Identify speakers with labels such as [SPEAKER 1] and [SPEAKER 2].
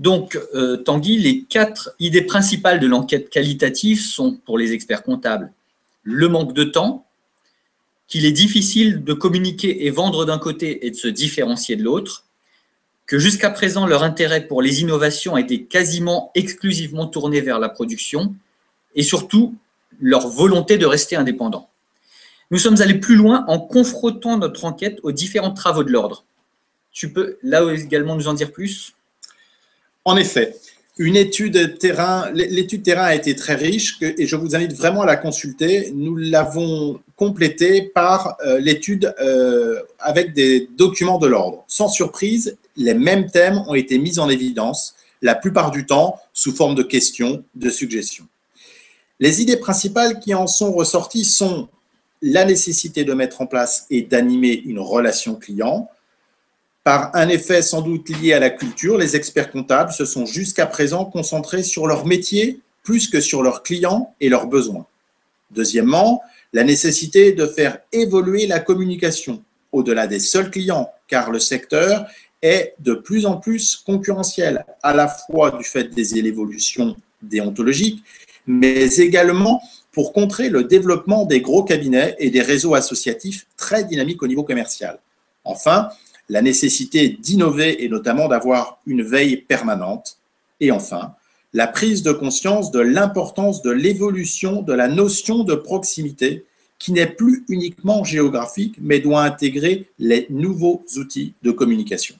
[SPEAKER 1] Donc, Tanguy, les 4 idées principales de l'enquête qualitative sont, pour les experts comptables, le manque de temps, qu'il est difficile de communiquer et vendre d'un côté et de se différencier de l'autre, que jusqu'à présent, leur intérêt pour les innovations a été quasiment exclusivement tourné vers la production, et surtout, leur volonté de rester indépendants. Nous sommes allés plus loin en confrontant notre enquête aux différents travaux de l'ordre. Tu peux là également nous en dire plus ?
[SPEAKER 2] En effet, l'étude terrain a été très riche et je vous invite vraiment à la consulter. Nous l'avons complétée par l'étude avec des documents de l'ordre. Sans surprise, les mêmes thèmes ont été mis en évidence, la plupart du temps sous forme de questions, de suggestions. Les idées principales qui en sont ressorties sont la nécessité de mettre en place et d'animer une relation client. Par un effet sans doute lié à la culture, les experts comptables se sont jusqu'à présent concentrés sur leur métier plus que sur leurs clients et leurs besoins. Deuxièmement, la nécessité de faire évoluer la communication au-delà des seuls clients, car le secteur est de plus en plus concurrentiel, à la fois du fait des évolutions déontologiques, mais également pour contrer le développement des gros cabinets et des réseaux associatifs très dynamiques au niveau commercial. Enfin, la nécessité d'innover et notamment d'avoir une veille permanente. Et enfin, la prise de conscience de l'importance de l'évolution de la notion de proximité qui n'est plus uniquement géographique, mais doit intégrer les nouveaux outils de communication.